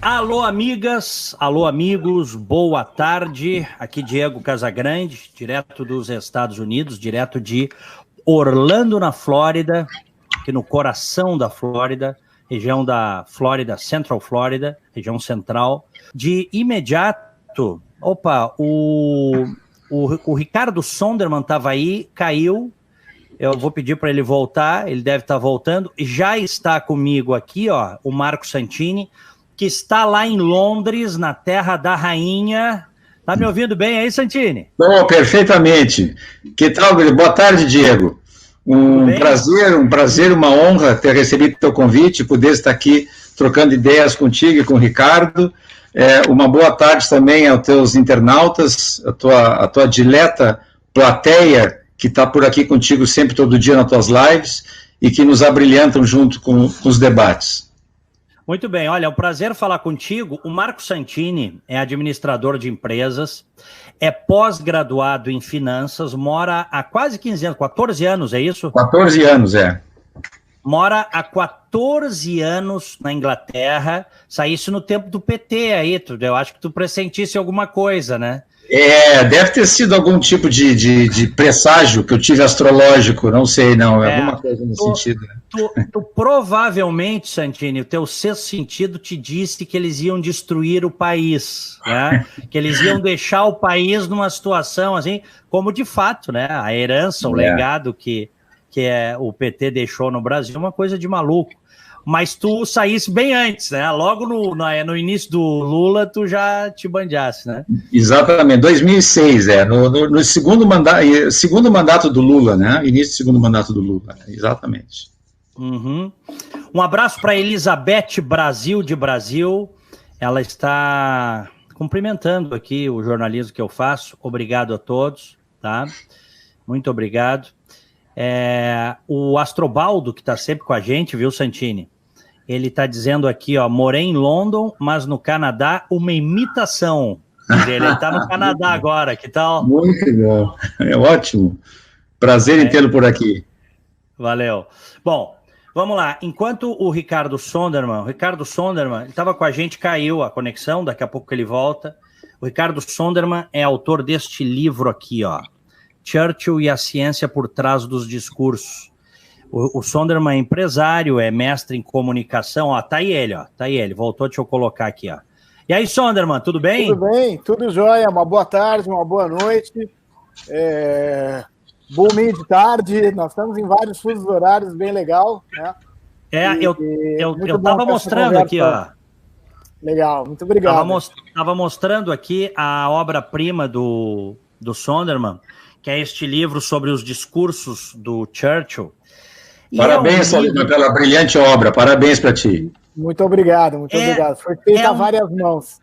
Alô, amigas, alô, amigos, boa tarde. Aqui Diego Casagrande, direto dos Estados Unidos, direto de Orlando, na Flórida, aqui no coração da Flórida, região da Flórida, Central Florida, região central. De imediato, o Ricardo Sonderman estava aí, caiu. Eu vou pedir para ele voltar, ele deve estar voltando. Já está comigo aqui, ó, o Marco Santini, que está lá em Londres, na terra da rainha. Tá me ouvindo bem aí, Santini? Oh, perfeitamente. Que tal? Boa tarde, Diego. Um prazer, uma honra ter recebido o teu convite, poder estar aqui trocando ideias contigo e com o Ricardo. Uma boa tarde também aos teus internautas, a tua dileta plateia que está por aqui contigo sempre, todo dia nas tuas lives e que nos abrilhantam junto com os debates. Muito bem, olha, é um prazer falar contigo. O Marco Santini é administrador de empresas, é pós-graduado em finanças, mora há quase 15 anos, 14 anos, é isso? 14 anos, é. Mora há 14 anos na Inglaterra, saísse no tempo do PT aí, eu acho que tu pressentisse alguma coisa, né? Deve ter sido algum tipo de presságio que eu tive astrológico, não sei, não, alguma coisa nesse sentido. Né? Tu provavelmente, Santini, o teu sexto sentido te disse que eles iam destruir o país, né? Que eles iam deixar o país numa situação assim, como de fato, né? A herança, o legado que o PT deixou no Brasil, uma coisa de maluco. Mas tu saísse bem antes, né? Logo no início do Lula, tu já te bandeasse, né? Exatamente, 2006, no segundo mandato do Lula, né? Início do segundo mandato do Lula, exatamente. Uhum. Um abraço para Elizabeth Brasil, de Brasil. Ela está cumprimentando aqui o jornalismo que eu faço. Obrigado a todos, tá? Muito obrigado. O Astrobaldo, que está sempre com a gente, viu, Santini? Ele está dizendo aqui, ó, morei em London, mas no Canadá, uma imitação. Ele está no Canadá agora, que tal? Muito bom, é ótimo. Prazer em tê-lo por aqui. Valeu. Bom, vamos lá. Enquanto o Ricardo Sonderman ele estava com a gente, caiu a conexão, daqui a pouco ele volta. O Ricardo Sonderman é autor deste livro aqui, ó, Churchill e a Ciência por Trás dos Discursos. O Sonderman é empresário, é mestre em comunicação, ó, tá aí ele, voltou, deixa eu colocar aqui, ó. E aí, Sonderman, tudo bem? Tudo bem, tudo jóia, uma boa tarde, uma boa noite, bom meio de tarde, nós estamos em vários fusos horários, bem legal, né? Eu tava mostrando aqui, ó. Legal, muito obrigado. Tava mostrando aqui a obra-prima do Sonderman, que é este livro sobre os discursos do Churchill. Parabéns, Sonderman, pela brilhante obra, parabéns para ti. Muito obrigado, obrigado. Foi feito a várias mãos.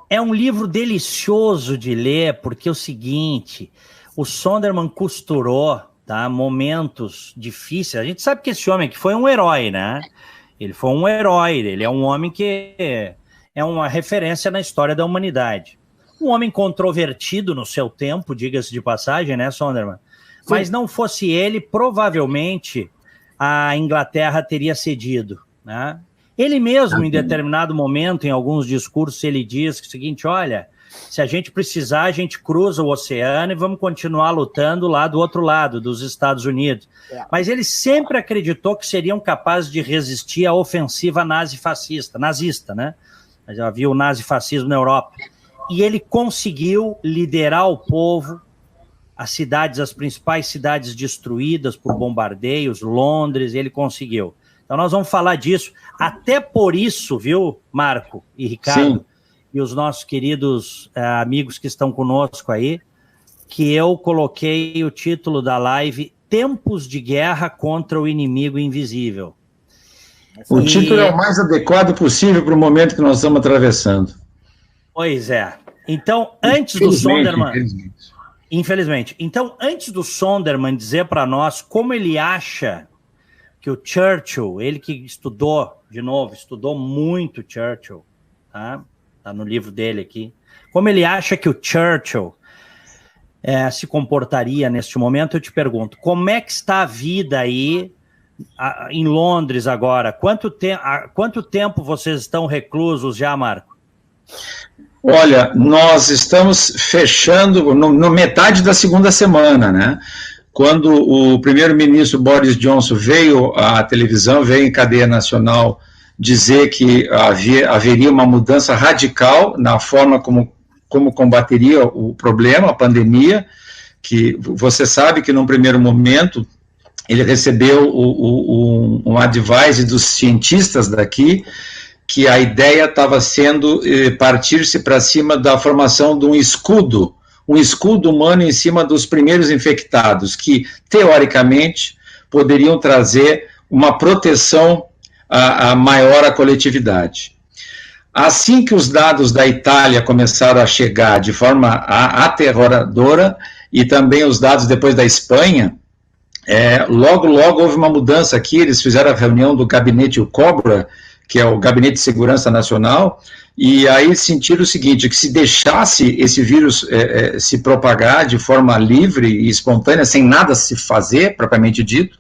É um livro delicioso de ler, porque é o seguinte, o Sonderman costurou, tá, momentos difíceis. A gente sabe que esse homem aqui foi um herói, né? Ele foi um herói, ele é um homem que é uma referência na história da humanidade. Um homem controvertido no seu tempo, diga-se de passagem, né, Sonderman? Sim. Mas não fosse ele, provavelmente a Inglaterra teria cedido, né? Ele mesmo, em determinado momento, em alguns discursos, ele diz o seguinte, olha, se a gente precisar, a gente cruza o oceano e vamos continuar lutando lá do outro lado, dos Estados Unidos. Mas ele sempre acreditou que seriam capazes de resistir à ofensiva nazista, né? Já havia o nazifascismo na Europa. E ele conseguiu liderar o povo, as principais cidades destruídas por bombardeios, Londres, ele conseguiu. Então nós vamos falar disso. Até por isso, viu, Marco e Ricardo, sim, e os nossos queridos amigos que estão conosco aí, que eu coloquei o título da live Tempos de Guerra contra o Inimigo Invisível. O título é o mais adequado possível para o momento que nós estamos atravessando. Pois é. Então, antes do Sonderman... Infelizmente. Então, antes do Sonderman dizer para nós como ele acha que o Churchill, ele que estudou muito Churchill, tá no livro dele aqui, como ele acha que o Churchill se comportaria neste momento, eu te pergunto, como é que está a vida aí em Londres agora. Quanto tempo vocês estão reclusos já, Marco? Olha, nós estamos fechando no metade da segunda semana, né? Quando o primeiro-ministro Boris Johnson veio à televisão, veio em cadeia nacional dizer que haveria uma mudança radical na forma como combateria o problema, a pandemia, que você sabe que num primeiro momento ele recebeu um advice dos cientistas daqui, que a ideia estava sendo partir-se para cima da formação de um escudo humano em cima dos primeiros infectados, que, teoricamente, poderiam trazer uma proteção maior à coletividade. Assim que os dados da Itália começaram a chegar de forma aterroradora, e também os dados depois da Espanha, logo houve uma mudança aqui. Eles fizeram a reunião do gabinete o Cobra, que é o Gabinete de Segurança Nacional, e aí sentiram o seguinte, que se deixasse esse vírus se propagar de forma livre e espontânea, sem nada se fazer, propriamente dito,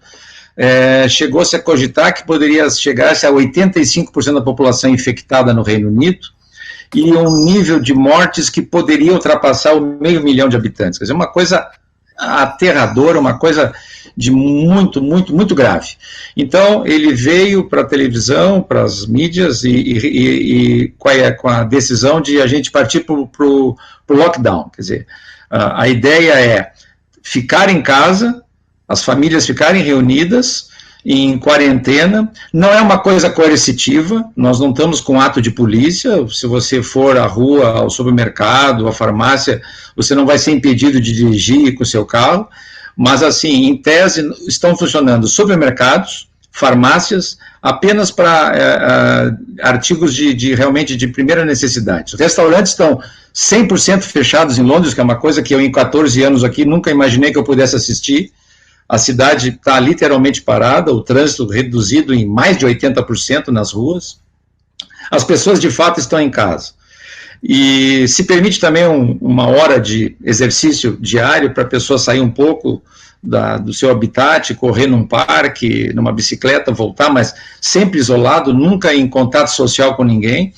chegou-se a cogitar que poderia chegar-se a 85% da população infectada no Reino Unido, e um nível de mortes que poderia ultrapassar o 500 mil de habitantes. Quer dizer, uma coisa aterradora, uma coisa de muito grave. Então, ele veio para a televisão, para as mídias, e com a decisão de a gente partir para o lockdown. Quer dizer, a ideia é ficar em casa, as famílias ficarem reunidas, em quarentena. Não é uma coisa coercitiva, nós não estamos com ato de polícia. Se você for à rua, ao supermercado, à farmácia, você não vai ser impedido de dirigir com o seu carro, mas assim, em tese, estão funcionando supermercados, farmácias, apenas para artigos realmente de primeira necessidade. Os restaurantes estão 100% fechados em Londres, que é uma coisa que eu, em 14 anos aqui, nunca imaginei que eu pudesse assistir. A cidade está literalmente parada, o trânsito reduzido em mais de 80% nas ruas. As pessoas, de fato, estão em casa. E se permite também uma hora de exercício diário para a pessoa sair um pouco do seu habitat, correr num parque, numa bicicleta, voltar, mas sempre isolado, nunca em contato social com ninguém.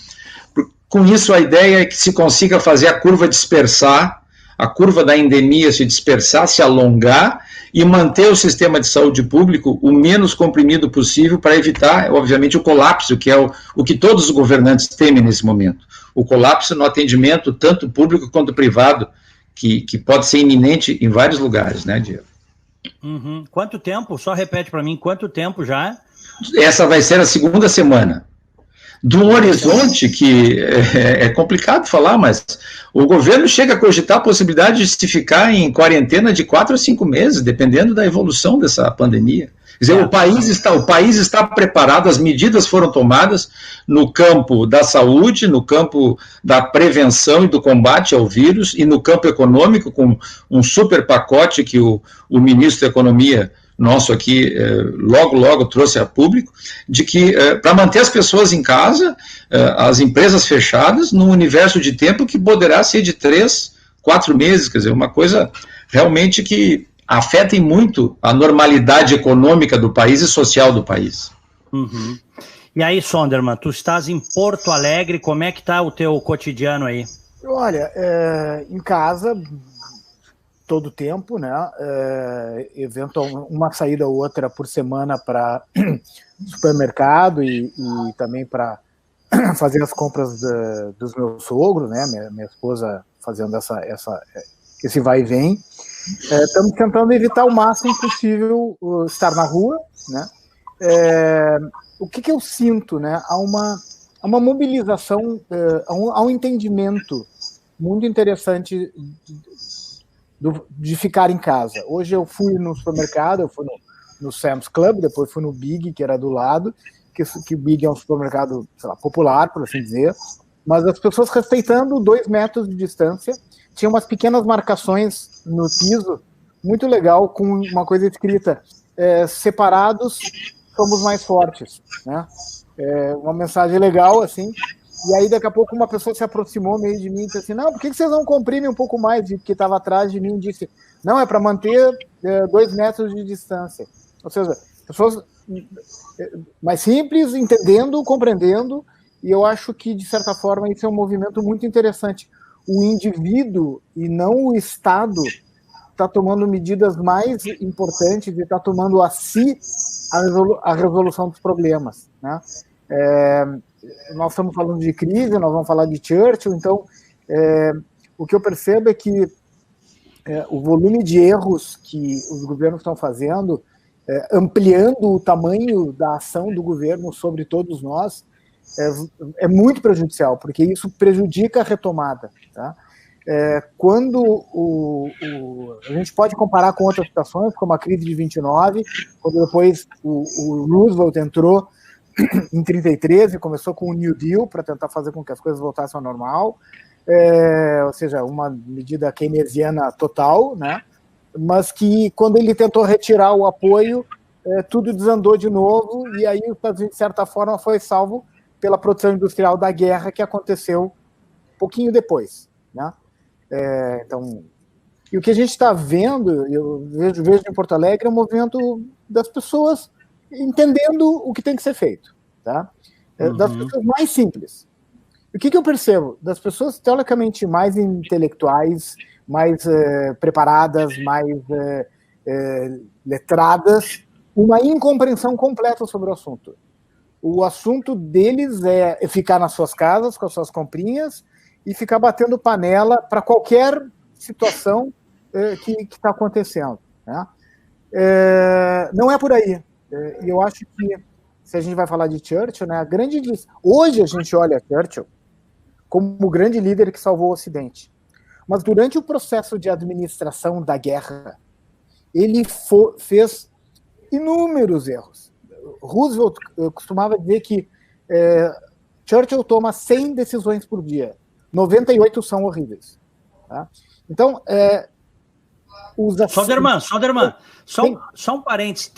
Com isso, a ideia é que se consiga fazer a curva dispersar, a curva da endemia se dispersar, se alongar, e manter o sistema de saúde público o menos comprimido possível para evitar, obviamente, o colapso, que é o que todos os governantes temem nesse momento. O colapso no atendimento, tanto público quanto privado, que pode ser iminente em vários lugares, né, Diego? Uhum. Quanto tempo? Só repete para mim, quanto tempo já? Essa vai ser a segunda semana. Do horizonte, que é complicado falar, mas o governo chega a cogitar a possibilidade de se ficar em quarentena de 4 a 5 meses, dependendo da evolução dessa pandemia. Quer dizer, o país está preparado, as medidas foram tomadas no campo da saúde, no campo da prevenção e do combate ao vírus, e no campo econômico, com um super pacote que o ministro da Economia nosso aqui logo trouxe a público, de que para manter as pessoas em casa, as empresas fechadas, num universo de tempo que poderá ser de 3, 4 meses, quer dizer, uma coisa realmente que afeta muito a normalidade econômica do país e social do país. Uhum. E aí, Sondermann, tu estás em Porto Alegre, como é que está o teu cotidiano aí? Olha, em casa, todo tempo, né? Eventualmente uma saída ou outra por semana para supermercado e também para fazer as compras dos meus sogros, né? Minha esposa fazendo esse vai e vem. Estamos tentando evitar o máximo possível estar na rua, né? O que eu sinto, né? Há uma mobilização, há um entendimento muito interessante de ficar em casa. Hoje eu fui no supermercado, eu fui no Sam's Club, depois fui no Big, que era do lado, que o Big é um supermercado, sei lá, popular, por assim dizer, mas as pessoas respeitando 2 metros de distância. Tinha umas pequenas marcações no piso, muito legal, com uma coisa escrita, separados somos mais fortes, né? Uma mensagem legal, assim. E aí, daqui a pouco, uma pessoa se aproximou meio de mim e disse assim, não, por que vocês não comprimem um pouco mais? E que estava atrás de mim e disse, não, é para manter 2 metros de distância. Ou seja, pessoas mais simples, entendendo, compreendendo, e eu acho que, de certa forma, isso é um movimento muito interessante. O indivíduo e não o Estado está tomando medidas mais importantes e está tomando a si a resolução dos problemas, né? Nós estamos falando de crise, nós vamos falar de Churchill, então o que eu percebo é que o volume de erros que os governos estão fazendo, ampliando o tamanho da ação do governo sobre todos nós, é muito prejudicial, porque isso prejudica a retomada, tá? Quando a gente pode comparar com outras situações, como a crise de 29, quando depois o Roosevelt entrou em 33 e começou com o New Deal para tentar fazer com que as coisas voltassem ao normal, ou seja, uma medida keynesiana total, né? Mas que quando ele tentou retirar o apoio, tudo desandou de novo, e aí o Estados Unidos, de certa forma, foi salvo pela produção industrial da guerra que aconteceu um pouquinho depois, né? Então, e o que a gente está vendo, eu vejo em Porto Alegre, é um movimento das pessoas entendendo o que tem que ser feito, tá? Das pessoas mais simples. O que eu percebo? Das pessoas teoricamente mais intelectuais, mais preparadas, mais letradas, uma incompreensão completa sobre o assunto. O assunto deles é ficar nas suas casas com as suas comprinhas e ficar batendo panela para qualquer situação que está acontecendo, né? Não é por aí. E eu acho que, se a gente vai falar de Churchill, né, hoje a gente olha Churchill como o grande líder que salvou o Ocidente. Mas durante o processo de administração da guerra, ele fez inúmeros erros. Roosevelt costumava dizer que Churchill toma 100 decisões por dia. 98 são horríveis. Tá? Então, Soderman, só um parênteses.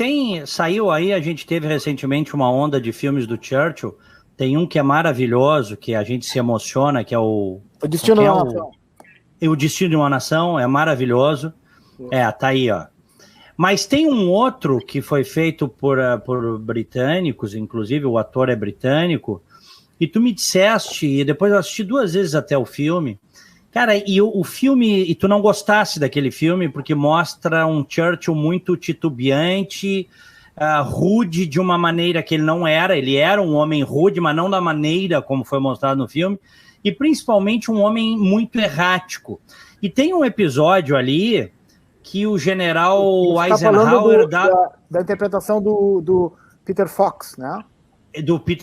Saiu aí, a gente teve recentemente uma onda de filmes do Churchill. Tem um que é maravilhoso, que a gente se emociona, que é o Destino de uma Nação. O Destino de uma Nação, é maravilhoso. Tá aí, ó. Mas tem um outro que foi feito por britânicos, inclusive o ator é britânico, e tu me disseste, e depois eu assisti 2 vezes até o filme, cara, e o filme, e tu não gostasse daquele filme, porque mostra um Churchill muito titubeante, rude de uma maneira que ele era um homem rude, mas não da maneira como foi mostrado no filme, e principalmente um homem muito errático. E tem um episódio ali que o general Eisenhower da interpretação do Peter Fox, né?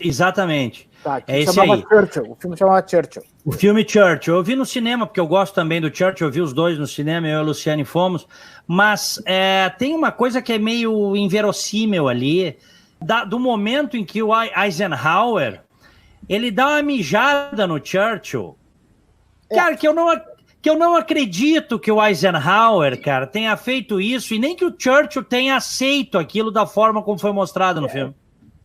Exatamente. Tá, esse aí. Churchill, o filme chamava Churchill. O filme Churchill. Eu vi no cinema, porque eu gosto também do Churchill, eu vi os 2 no cinema, eu e a Luciane fomos, mas tem uma coisa que é meio inverossímil ali, do momento em que o Eisenhower, ele dá uma mijada no Churchill. Cara, que eu não acredito que o Eisenhower, cara, tenha feito isso, e nem que o Churchill tenha aceito aquilo da forma como foi mostrado no filme.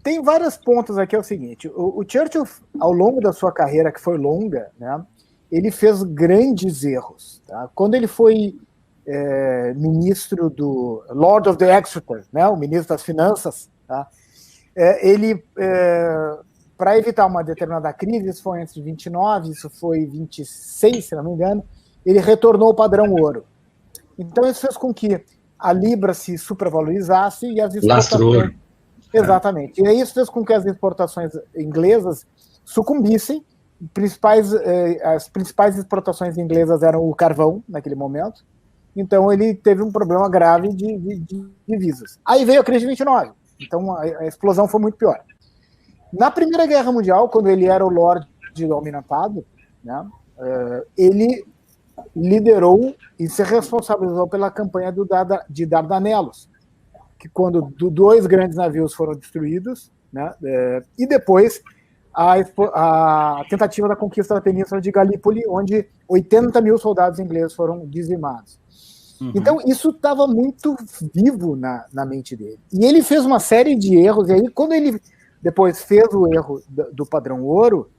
Tem vários pontos aqui, é o seguinte, o Churchill, ao longo da sua carreira, que foi longa, né, ele fez grandes erros. Tá? Quando ele foi ministro do Lord of the Exchequer, né, o ministro das Finanças, tá? Ele, para evitar uma determinada crise, isso foi antes de 29, isso foi 26, se não me engano, ele retornou ao padrão ouro. Então isso fez com que a Libra se supervalorizasse e as exportações... Exatamente. E aí isso fez com que as exportações inglesas sucumbissem. As principais exportações inglesas eram o carvão, naquele momento. Então ele teve um problema grave de divisas. Aí veio a crise de 29. Então a explosão foi muito pior. Na Primeira Guerra Mundial, quando ele era o Lorde Almirantado, né, ele liderou e se responsabilizou pela campanha de Dardanelos, que quando 2 grandes navios foram destruídos, né, e depois a tentativa da conquista da Península de Galípoli, onde 80 mil soldados ingleses foram dizimados. Então isso estava muito vivo na mente dele. E ele fez uma série de erros, e aí quando ele depois fez o erro do padrão ouro,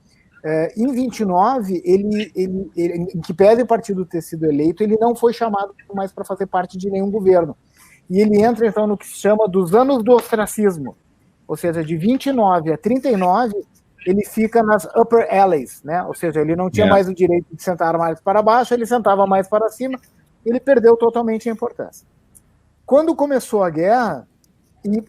em 29, em que pese o partido ter sido eleito, ele não foi chamado mais para fazer parte de nenhum governo. e ele entra, então, no que se chama dos anos do ostracismo, ou seja, de 29 a 39, ele fica nas upper alleys, né? Ou seja, ele não tinha mais o direito de sentar mais para baixo, ele sentava mais para cima, ele perdeu totalmente a importância. Quando começou a guerra,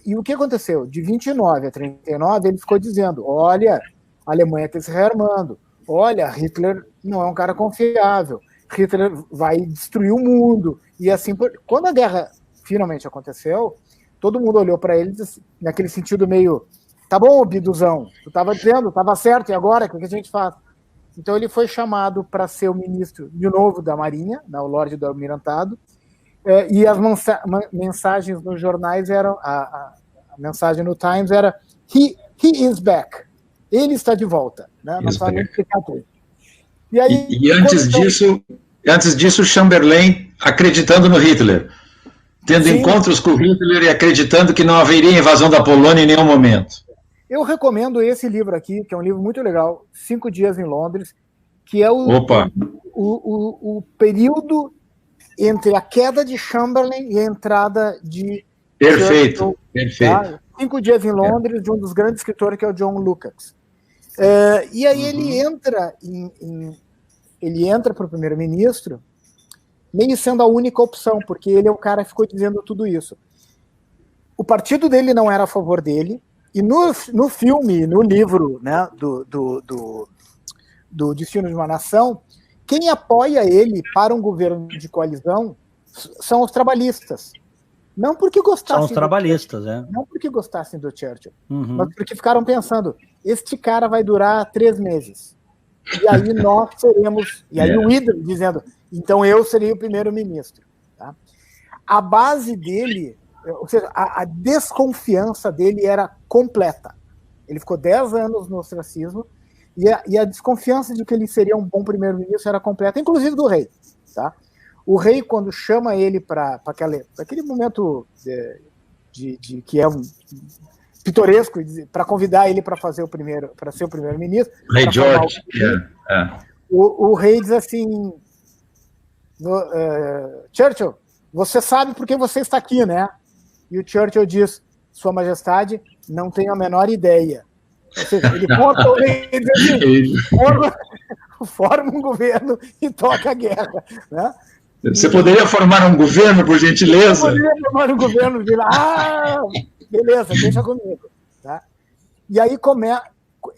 e o que aconteceu? De 29 a 39, ele ficou dizendo, olha, a Alemanha está se rearmando, olha, Hitler não é um cara confiável, Hitler vai destruir o mundo, e assim, quando a guerra finalmente aconteceu, todo mundo olhou para ele naquele sentido meio, tá bom, Biduzão, tu estava dizendo, estava certo, e agora, o que a gente faz? Então ele foi chamado para ser o ministro, de novo, da Marinha, o Lorde do Almirantado, e as mensagens nos jornais eram, a mensagem no Times era, he is back, ele está de volta. Né? Não sabe explicar tudo. E, aí, antes disso, Chamberlain acreditando no Hitler, tendo encontros com o Hitler e acreditando que não haveria invasão da Polônia em nenhum momento. Eu recomendo esse livro aqui, que é um livro muito legal, 5 Dias em Londres, que é o período entre a queda de Chamberlain e a entrada de... Perfeito, perfeito. Tá? 5 Dias em Londres, de um dos grandes escritores, que é o John Lukács. E aí ele entra para o primeiro-ministro, meio sendo a única opção, porque ele é o cara que ficou dizendo tudo isso. O partido dele não era a favor dele, e no filme, no livro, né, do Destino de uma Nação, quem apoia ele para um governo de coalizão são os trabalhistas. Não porque gostassem. São os trabalhistas, Não porque gostassem do Churchill, mas porque ficaram pensando, este cara vai durar 3 meses. E aí nós seremos... E aí o Idem dizendo, então eu serei o primeiro-ministro. Tá? A base dele, ou seja, a desconfiança dele era completa. Ele ficou 10 anos no ostracismo, e a desconfiança de que ele seria um bom primeiro-ministro era completa, inclusive do rei. Tá? O rei, quando chama ele para aquele momento que é um pitoresco, para convidar ele para ser o primeiro-ministro, Rei George. O rei diz assim, Churchill, você sabe por que você está aqui, né? E o Churchill diz, Sua Majestade, não tenho a menor ideia. Ou seja, ele conta o rei e diz assim, forma um governo e toca a guerra, né? Você poderia formar um governo, por gentileza? Eu poderia formar um governo, beleza, deixa comigo. Tá? E aí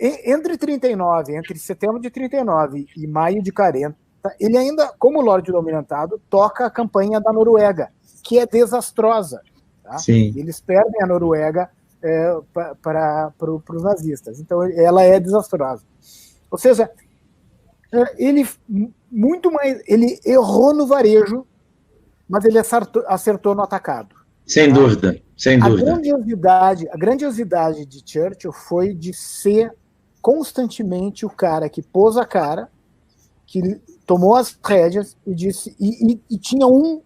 entre setembro de 39 e maio de 40, ele ainda, como Lorde do Almirantado, toca a campanha da Noruega, que é desastrosa. Tá? Eles perdem a Noruega para os nazistas. Então, ela é desastrosa. Ou seja, ele errou no varejo, mas ele acertou no atacado. Sem dúvida, sem dúvida. A grandiosidade de Churchill foi de ser constantemente o cara que pôs a cara, que tomou as rédeas e disse, e tinha um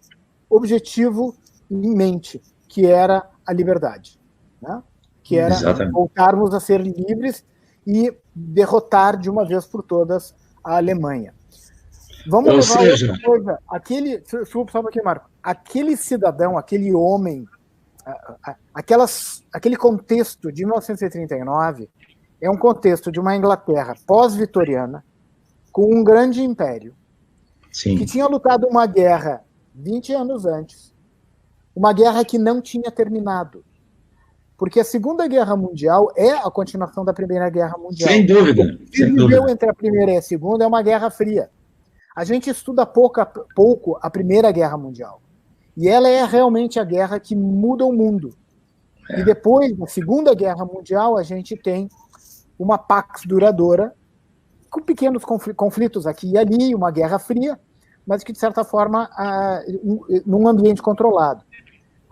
objetivo em mente, que era a liberdade, né? Que era voltarmos a ser livres e derrotar de uma vez por todas a Alemanha. Vamos levar outra coisa. Só um pouquinho, Marco. Aquele cidadão, aquele homem, aquele contexto de 1939 é um contexto de uma Inglaterra pós-vitoriana com um grande império que tinha lutado uma guerra 20 anos antes, uma guerra que não tinha terminado. Porque a Segunda Guerra Mundial é a continuação da Primeira Guerra Mundial. Sem dúvida. O que viveu entre a Primeira e a Segunda é uma guerra fria. A gente estuda pouco a Primeira Guerra Mundial. E ela é realmente a guerra que muda o mundo. E depois da Segunda Guerra Mundial, a gente tem uma pax duradoura, com pequenos conflitos aqui e ali, uma guerra fria, mas que, de certa forma, num ambiente controlado.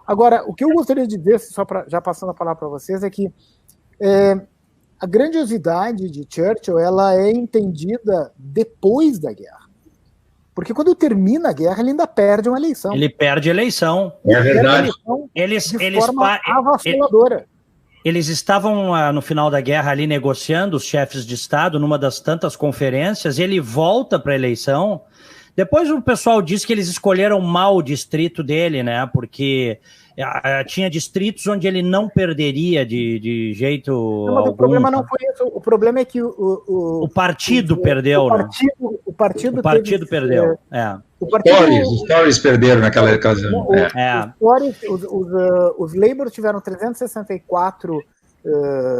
Agora, o que eu gostaria de dizer, já passando a palavra para vocês, é que a grandiosidade de Churchill ela é entendida depois da guerra. Porque quando termina a guerra, ele ainda perde uma eleição. Ele perde a eleição. É verdade. Avassaladora. Eles estavam, no final da guerra, ali negociando, os chefes de Estado, numa das tantas conferências, ele volta para a eleição Depois o pessoal disse que eles escolheram mal o distrito dele, né? Porque tinha distritos onde ele não perderia de jeito não, mas algum. O problema não foi isso. O problema é que o partido perdeu, né? O partido perdeu. Os Tories perderam naquela ocasião. Os Labour tiveram 364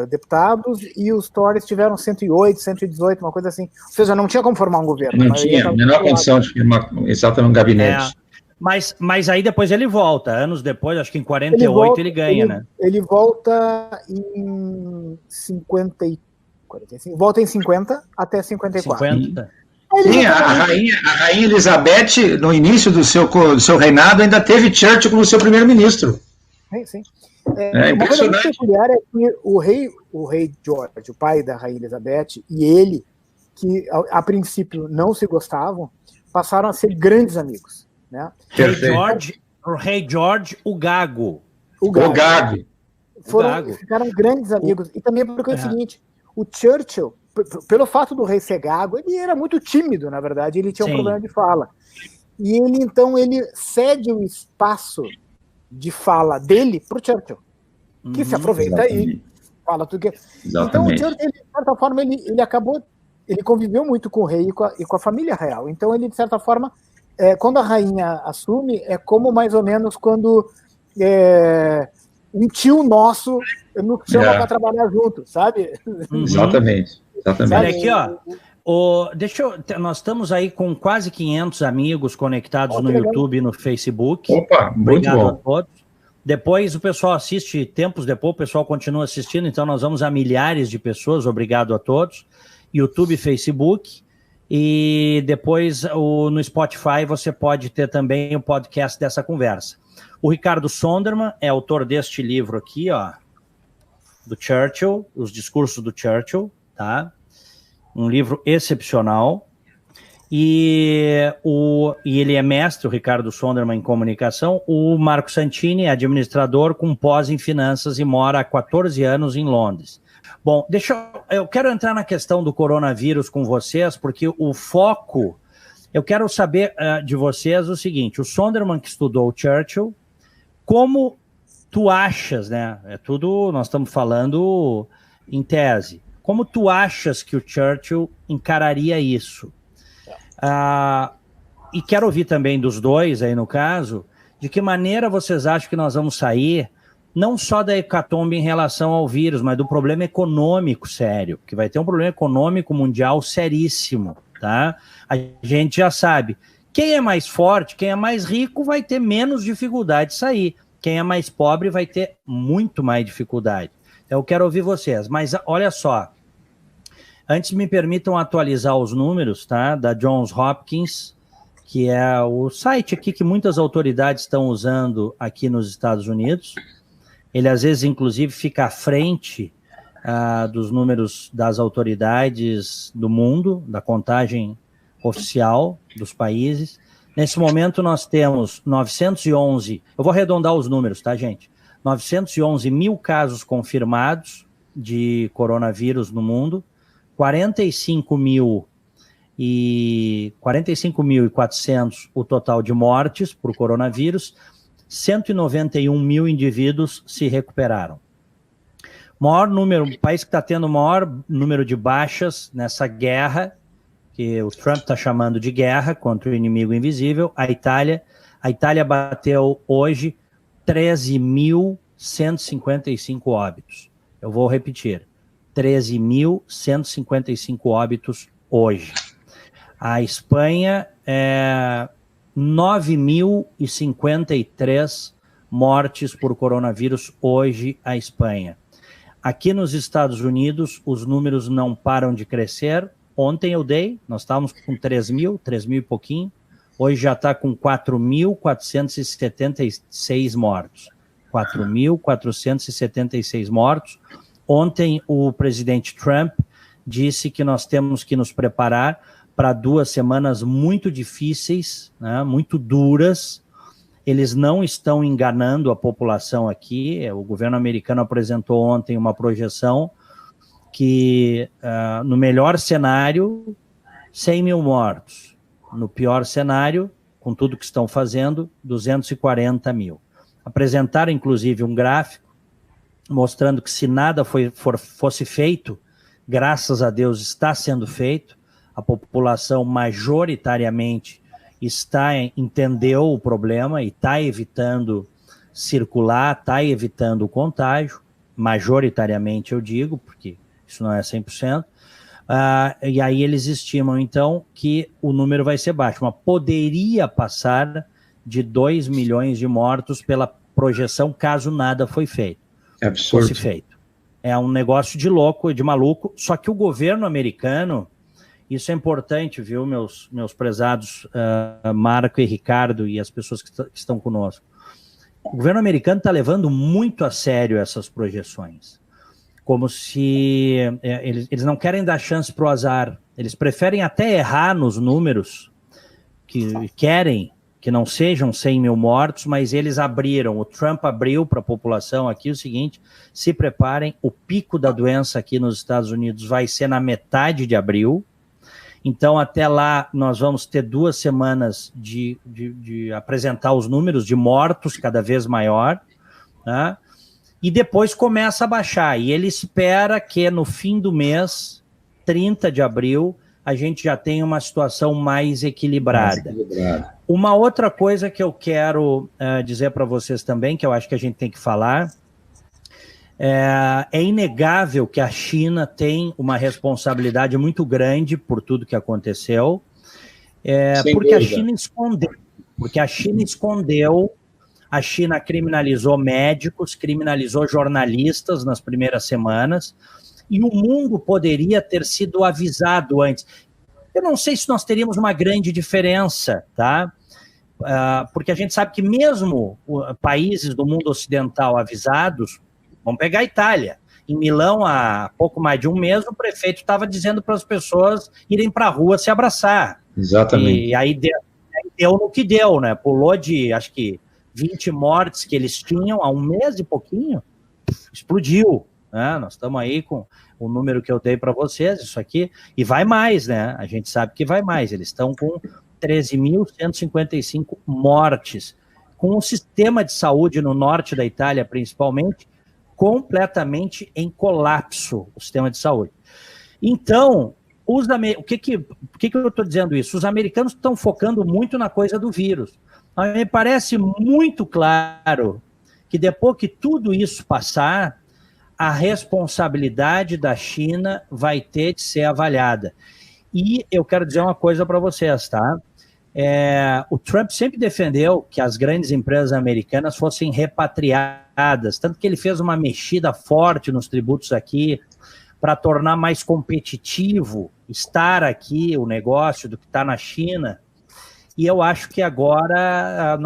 deputados e os Tories tiveram 108, 118, uma coisa assim. Ou seja, não tinha como formar um governo. Não tinha a menor condição de formar exatamente um gabinete. Mas aí depois ele volta, anos depois, acho que em 48 ele ganha, né? Ele volta em 45, volta em 50 até 54. 50? Sim, a rainha Elizabeth, no início do seu reinado, ainda teve Churchill como seu primeiro-ministro. Sim. Uma coisa muito peculiar é que o rei George, o pai da rainha Elizabeth, e ele, que a princípio não se gostavam, passaram a ser grandes amigos. Né? O rei George, o Gago. Ficaram grandes amigos. E também porque é o seguinte, o Churchill, pelo fato do rei ser gago, ele era muito tímido, na verdade, ele tinha um problema de fala. E ele cede o espaço de fala dele para o Churchill, que se aproveita e fala tudo que... Então o Churchill, de certa forma, ele conviveu muito com o rei e com a família real. Então ele, de certa forma, quando a rainha assume, é como mais ou menos quando um tio nosso nos chama para trabalhar junto, sabe? Exatamente. Olha aqui, ó. Nós estamos aí com quase 500 amigos conectados no YouTube e no Facebook. Opa, muito Obrigado bom. a todos. Depois o pessoal assiste, tempos depois o pessoal continua assistindo, então nós vamos a milhares de pessoas, obrigado a todos. YouTube e Facebook. E depois no Spotify você pode ter também o podcast dessa conversa. O Ricardo Sondermann é autor deste livro aqui, ó, do Churchill, os discursos do Churchill, tá? Um livro excepcional. E ele é mestre, o Ricardo Sondermann, em comunicação. O Marco Santini é administrador com pós em finanças e mora há 14 anos em Londres. Bom, eu quero entrar na questão do coronavírus com vocês, porque o foco, eu quero saber de vocês o seguinte, o Sondermann que estudou o Churchill, como tu achas, né, nós estamos falando em tese, como tu achas que o Churchill encararia isso? E quero ouvir também dos dois aí no caso, de que maneira vocês acham que nós vamos sair não só da hecatombe em relação ao vírus, mas do problema econômico sério, que vai ter um problema econômico mundial seríssimo, tá? A gente já sabe, quem é mais forte, quem é mais rico vai ter menos dificuldade de sair, quem é mais pobre vai ter muito mais dificuldade. Então, eu quero ouvir vocês, mas olha só, antes me permitam atualizar os números, tá? Da Johns Hopkins, que é o site aqui que muitas autoridades estão usando aqui nos Estados Unidos. Ele, às vezes, inclusive, fica à frente dos números das autoridades do mundo, da contagem oficial dos países. Nesse momento, nós temos 911, eu vou arredondar os números, tá, gente? 911 mil casos confirmados de coronavírus no mundo, 45.400 o total de mortes por coronavírus, 191 mil indivíduos se recuperaram. O país que está tendo o maior número de baixas nessa guerra, que o Trump está chamando de guerra contra o inimigo invisível, a Itália. A Itália bateu hoje 13.155 óbitos. Eu vou repetir, 13.155 óbitos hoje. A Espanha 9.053 mortes por coronavírus hoje, a Espanha. Aqui nos Estados Unidos, os números não param de crescer. Ontem nós estávamos com 3.000 e pouquinho, hoje já está com 4.476 mortos. 4.476 mortos. Ontem o presidente Trump disse que nós temos que nos preparar para 2 semanas muito difíceis, né, muito duras. Eles não estão enganando a população aqui. O governo americano apresentou ontem uma projeção que, no melhor cenário, 100 mil mortos. no pior cenário, com tudo que estão fazendo, 240 mil. Apresentaram, inclusive, um gráfico mostrando que se nada fosse feito, graças a Deus está sendo feito, a população majoritariamente entendeu o problema e está evitando circular, está evitando o contágio, majoritariamente eu digo, porque isso não é 100%, e aí eles estimam então que o número vai ser baixo, mas poderia passar de 2 milhões de mortos pela projeção, caso nada fosse feito. É absurdo. Fosse feito. É um negócio de louco, de maluco, só que o governo americano, isso é importante, viu, meus prezados Marco e Ricardo e as pessoas que estão conosco. O governo americano está levando muito a sério essas projeções, como se eles não querem dar chance para o azar, eles preferem até errar nos números, que querem que não sejam 100 mil mortos, mas eles o Trump abriu para a população aqui o seguinte: se preparem, o pico da doença aqui nos Estados Unidos vai ser na metade de abril, então até lá nós vamos ter 2 semanas de apresentar os números de mortos cada vez maior, né? E depois começa a baixar, e ele espera que no fim do mês, 30 de abril, a gente já tenha uma situação mais equilibrada. Uma outra coisa que eu quero dizer para vocês também, que eu acho que a gente tem que falar, é inegável que a China tem uma responsabilidade muito grande por tudo que aconteceu, porque a China escondeu, a China criminalizou médicos, criminalizou jornalistas nas primeiras semanas, e o mundo poderia ter sido avisado antes. Eu não sei se nós teríamos uma grande diferença, tá? Porque a gente sabe que mesmo países do mundo ocidental avisados, vamos pegar a Itália. Em Milão, há pouco mais de um mês, o prefeito estava dizendo para as pessoas irem para a rua se abraçar. Exatamente. E aí deu no que deu, né? Pulou de, acho que, 20 mortes que eles tinham há um mês e pouquinho, explodiu. Nós estamos aí com o número que eu dei para vocês, isso aqui, e vai mais, né? A gente sabe que vai mais. Eles estão com 13.155 mortes, com o sistema de saúde no norte da Itália, principalmente, completamente em colapso, o sistema de saúde. Então, por que eu estou dizendo isso? Os americanos estão focando muito na coisa do vírus. Mas me parece muito claro que depois que tudo isso passar, a responsabilidade da China vai ter de ser avaliada. E eu quero dizer uma coisa para vocês, tá? O Trump sempre defendeu que as grandes empresas americanas fossem repatriadas, tanto que ele fez uma mexida forte nos tributos aqui para tornar mais competitivo estar aqui, o negócio, do que está na China. E eu acho que agora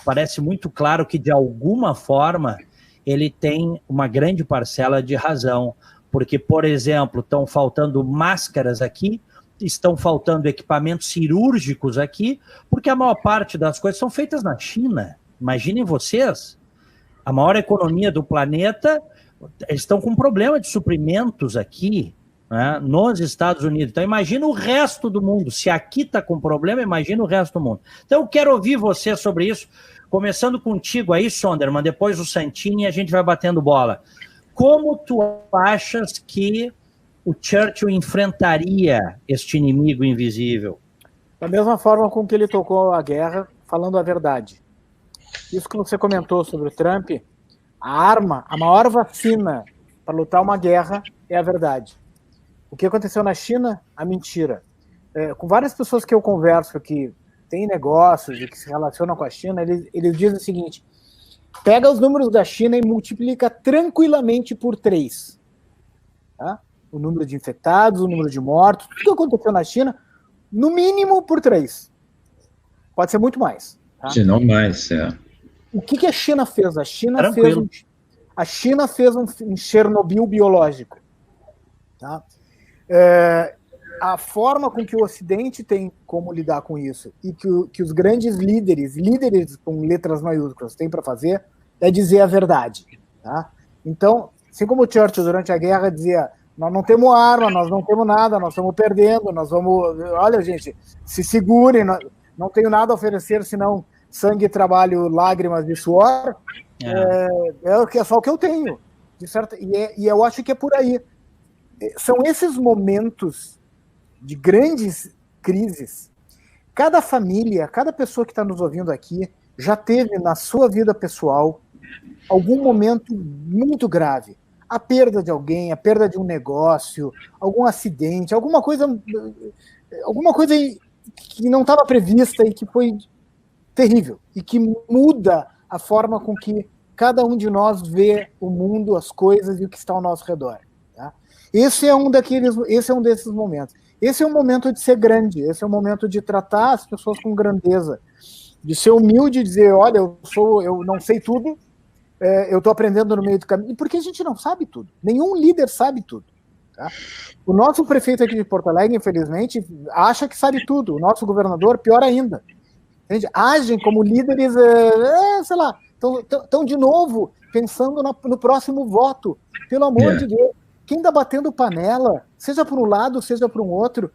parece muito claro que, de alguma forma, ele tem uma grande parcela de razão, porque, por exemplo, estão faltando máscaras aqui, estão faltando equipamentos cirúrgicos aqui, porque a maior parte das coisas são feitas na China. Imaginem vocês, a maior economia do planeta, eles estão com problema de suprimentos aqui, né, nos Estados Unidos. Então, imagina o resto do mundo. Se aqui está com problema, imagina o resto do mundo. Então, eu quero ouvir você sobre isso, começando contigo aí, Sondermann, depois o Santini, e a gente vai batendo bola. Como tu achas que o Churchill enfrentaria este inimigo invisível? Da mesma forma com que ele tocou a guerra, falando a verdade. Isso que você comentou sobre o Trump, a maior vacina para lutar uma guerra é a verdade. O que aconteceu na China? A mentira. Com várias pessoas que eu converso que têm negócios e que se relacionam com a China, eles dizem o seguinte: pega os números da China e multiplica tranquilamente por 3. Tá? O número de infectados, o número de mortos, tudo que aconteceu na China, no mínimo por 3. Pode ser muito mais. Tá? Se não mais, O que a China fez? A China fez um Chernobyl biológico. Tá? A forma com que o Ocidente tem como lidar com isso e que os grandes líderes com letras maiúsculas têm para fazer é dizer a verdade. Tá? Então, assim como o Churchill durante a guerra dizia Nós não temos arma, nós não temos nada, nós estamos perdendo, nós vamos... Olha, gente, se segurem, não tenho nada a oferecer, senão sangue, trabalho, lágrimas e suor. É só o que eu tenho. De certo, e eu acho que é por aí. São esses momentos de grandes crises. Cada família, cada pessoa que está nos ouvindo aqui já teve na sua vida pessoal algum momento muito grave. A perda de alguém, a perda de um negócio, algum acidente, alguma coisa que não estava prevista e que foi terrível e que muda a forma com que cada um de nós vê o mundo, as coisas e o que está ao nosso redor. Tá? Esse é um desses momentos. Esse é o momento de ser grande, esse é o momento de tratar as pessoas com grandeza, de ser humilde e dizer, olha, eu não sei tudo, eu estou aprendendo no meio do caminho, porque a gente não sabe tudo, nenhum líder sabe tudo. Tá? O nosso prefeito aqui de Porto Alegre, infelizmente, acha que sabe tudo, o nosso governador, pior ainda. Entende? Agem como líderes, sei lá, estão de novo pensando no próximo voto, pelo amor de Deus. Quem está batendo panela, seja por um lado, seja por um outro,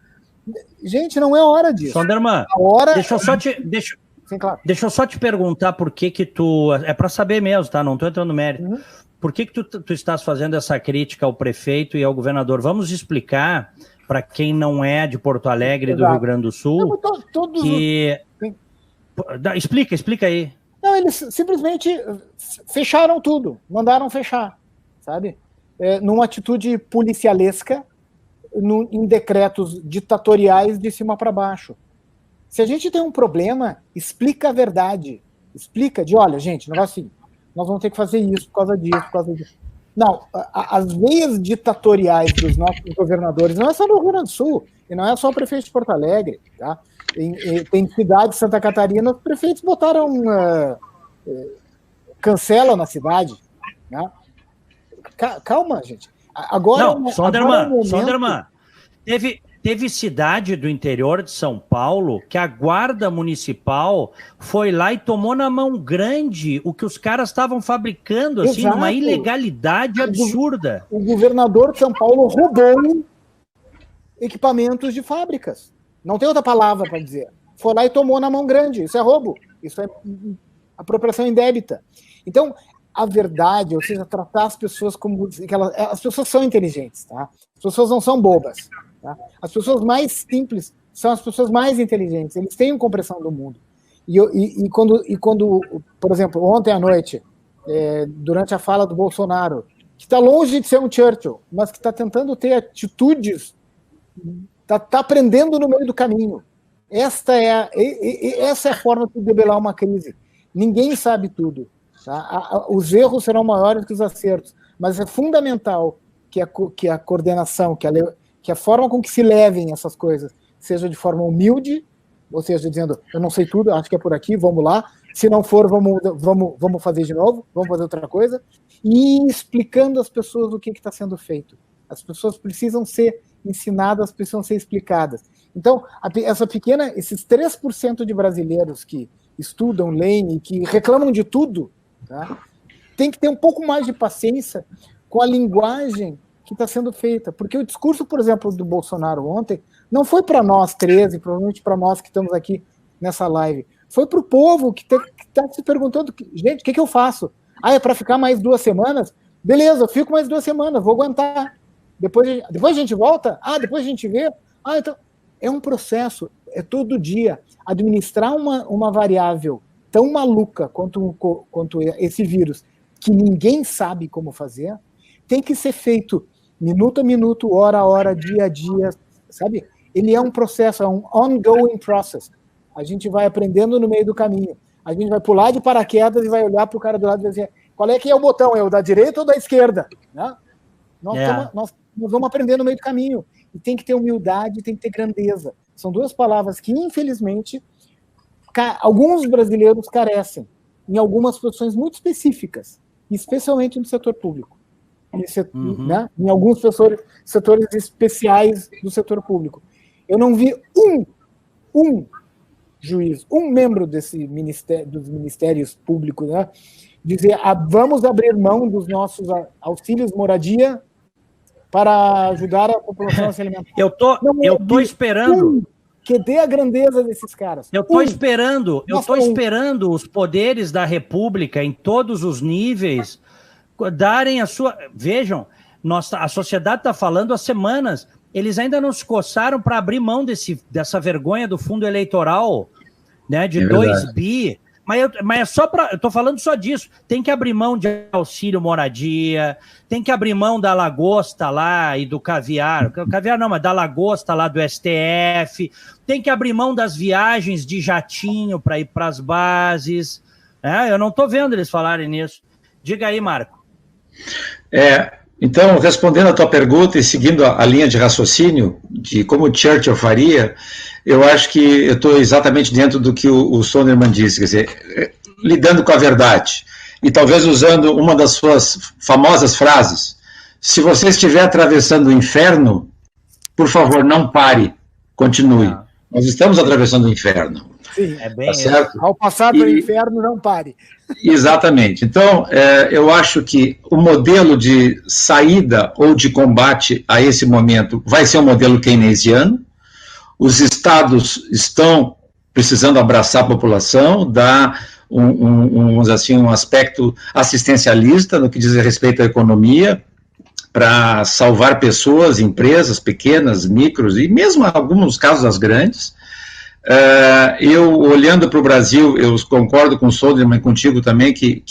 gente, não é hora disso. Sonderman, deixa eu só te perguntar por que tu... É para saber mesmo, tá? Não estou entrando no mérito. Por que tu estás fazendo essa crítica ao prefeito e ao governador? Vamos explicar para quem não é de Porto Alegre e do Rio Grande do Sul que... Explica aí. Não, eles simplesmente fecharam tudo, mandaram fechar, sabe? Numa atitude policialesca, em decretos ditatoriais de cima para baixo. Se a gente tem um problema, explica a verdade. Explica olha, gente, não é assim, nós vamos ter que fazer isso por causa disso, por causa disso. Não, as veias ditatoriais dos nossos governadores, não é só no Rio Grande do Sul, e não é só o prefeito de Porto Alegre, tá? Tem cidade de Santa Catarina, os prefeitos botaram cancela na cidade, né? Calma, gente. Agora, não, Sonderman, teve cidade do interior de São Paulo que a guarda municipal foi lá e tomou na mão grande o que os caras estavam fabricando, assim, numa ilegalidade absurda. O governador de São Paulo roubou equipamentos de fábricas. Não tem outra palavra para dizer. Foi lá e tomou na mão grande. Isso é roubo. Isso é apropriação indébita. Então, a verdade, ou seja, tratar as pessoas como... As pessoas são inteligentes, tá? As pessoas não são bobas. Tá? As pessoas mais simples são as pessoas mais inteligentes. Eles têm uma compreensão do mundo. E quando, por exemplo, ontem à noite, durante a fala do Bolsonaro, que está longe de ser um Churchill, mas que está tentando ter atitudes, está aprendendo no meio do caminho. Essa é a forma de debelar uma crise. Ninguém sabe tudo. Tá? Os erros serão maiores que os acertos, mas é fundamental que a coordenação, que a forma com que se levem essas coisas seja de forma humilde, ou seja, dizendo, eu não sei tudo, acho que é por aqui, vamos lá, se não for, vamos fazer de novo, vamos fazer outra coisa, e explicando às pessoas o que está sendo feito. As pessoas precisam ser ensinadas, precisam ser explicadas. Então, esses 3% de brasileiros que estudam, leem e que reclamam de tudo, tá? Tem que ter um pouco mais de paciência com a linguagem que está sendo feita. Porque o discurso, por exemplo, do Bolsonaro ontem, não foi para nós 13, provavelmente para nós que estamos aqui nessa live. Foi para o povo que está se perguntando, gente, o que eu faço? É para ficar mais 2 semanas? Beleza, eu fico mais 2 semanas, vou aguentar. Depois a gente volta? Depois a gente vê? Então, é um processo, é todo dia. Administrar uma variável tão maluca quanto esse vírus, que ninguém sabe como fazer, tem que ser feito minuto a minuto, hora a hora, dia a dia, sabe? Ele é um processo, é um ongoing process. A gente vai aprendendo no meio do caminho. A gente vai pular de paraquedas e vai olhar para o cara do lado e dizer, qual é que é o botão? É o da direita ou da esquerda? Né? Nós vamos aprender no meio do caminho. E tem que ter humildade, tem que ter grandeza. São 2 palavras que, infelizmente, alguns brasileiros carecem em algumas posições muito específicas, especialmente no setor público. Né? Em alguns setores especiais do setor público. Eu não vi um juiz, um membro dos ministérios públicos, né, dizer, vamos abrir mão dos nossos auxílios moradia para ajudar a população a se alimentar. Eu tô esperando... Que dê a grandeza desses caras. Eu estou esperando os poderes da República, em todos os níveis, darem a sua... Vejam, a sociedade está falando há semanas, eles ainda não se coçaram para abrir mão dessa vergonha do fundo eleitoral, né, de 2 bi. Mas é só para... Eu estou falando só disso. Tem que abrir mão de auxílio moradia, tem que abrir mão da lagosta lá e do caviar. Caviar não, mas da lagosta lá do STF. Tem que abrir mão das viagens de jatinho para ir para as bases. Eu não estou vendo eles falarem nisso. Diga aí, Marco. Então, respondendo a tua pergunta e seguindo a linha de raciocínio de como Churchill faria, eu acho que eu estou exatamente dentro do que o Sondermann disse, quer dizer, lidando com a verdade, e talvez usando uma das suas famosas frases: se você estiver atravessando o inferno, por favor, não pare, continue. Nós estamos atravessando o inferno. Sim, tá certo? Ao passar pelo inferno, não pare. Exatamente. Então, eu acho que o modelo de saída ou de combate a esse momento vai ser um modelo keynesiano. Os estados estão precisando abraçar a população, dar um aspecto assistencialista no que diz respeito à economia, para salvar pessoas, empresas pequenas, micros, e mesmo em alguns casos as grandes. Eu, olhando para o Brasil, eu concordo com o Sondermann, contigo também, que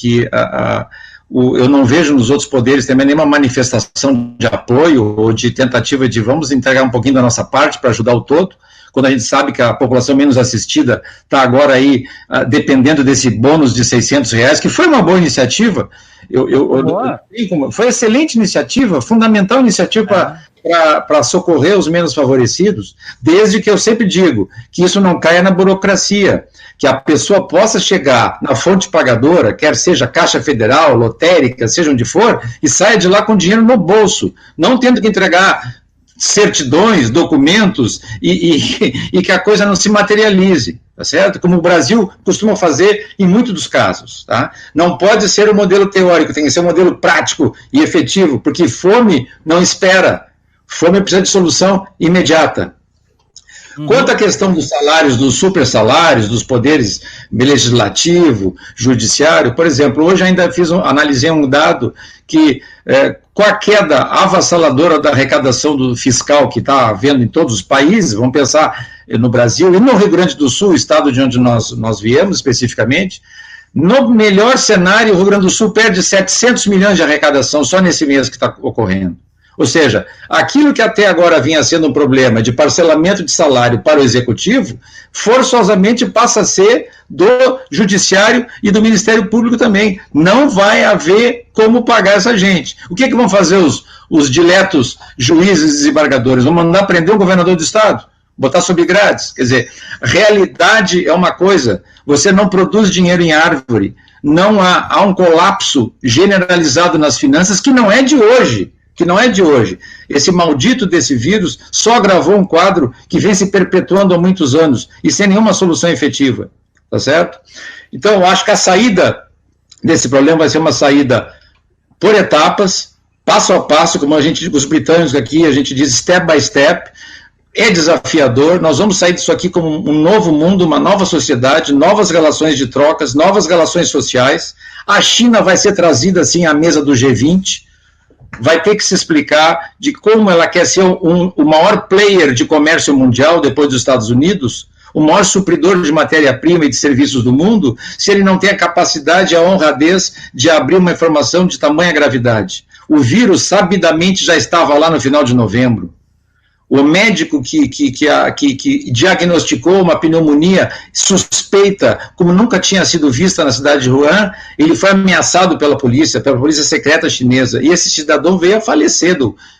eu não vejo nos outros poderes também nenhuma manifestação de apoio ou de tentativa de vamos entregar um pouquinho da nossa parte para ajudar o todo, quando a gente sabe que a população menos assistida está agora aí dependendo desse bônus de R$600, que foi uma boa iniciativa. Foi excelente iniciativa, fundamental iniciativa para socorrer os menos favorecidos, desde que eu sempre digo que isso não caia na burocracia, que a pessoa possa chegar na fonte pagadora, quer seja Caixa Federal, lotérica, seja onde for, e saia de lá com dinheiro no bolso, não tendo que entregar certidões, documentos, e que a coisa não se materialize, tá certo? Como o Brasil costuma fazer em muitos dos casos, tá? Não pode ser um modelo teórico, tem que ser um modelo prático e efetivo, porque fome não espera, fome precisa de solução imediata. Quanto à questão dos salários, dos super salários, dos poderes legislativo, judiciário, por exemplo, hoje ainda analisei um dado que, com a queda avassaladora da arrecadação fiscal que está havendo em todos os países, vamos pensar no Brasil e no Rio Grande do Sul, estado de onde nós viemos especificamente, no melhor cenário, o Rio Grande do Sul perde 700 milhões de arrecadação só nesse mês que está ocorrendo. Ou seja, aquilo que até agora vinha sendo um problema de parcelamento de salário para o executivo, forçosamente passa a ser do judiciário e do Ministério Público também. Não vai haver como pagar essa gente. O que vão fazer os diletos juízes e desembargadores? Vão mandar prender um governador do estado? Botar sob grades? Quer dizer, realidade é uma coisa, você não produz dinheiro em árvore, não há um colapso generalizado nas finanças que não é de hoje. Esse maldito desse vírus só agravou um quadro que vem se perpetuando há muitos anos e sem nenhuma solução efetiva, tá certo? Então, eu acho que a saída desse problema vai ser uma saída por etapas, passo a passo, como os britânicos aqui, a gente diz step by step. É desafiador, nós vamos sair disso aqui como um novo mundo, uma nova sociedade, novas relações de trocas, novas relações sociais. A China vai ser trazida, assim, à mesa do G20, vai ter que se explicar de como ela quer ser o maior player de comércio mundial depois dos Estados Unidos, o maior supridor de matéria-prima e de serviços do mundo, se ele não tem a capacidade e a honradez de abrir uma informação de tamanha gravidade. O vírus, sabidamente, já estava lá no final de novembro. O médico que diagnosticou uma pneumonia suspeita, como nunca tinha sido vista na cidade de Wuhan, ele foi ameaçado pela polícia secreta chinesa, e esse cidadão veio a falecer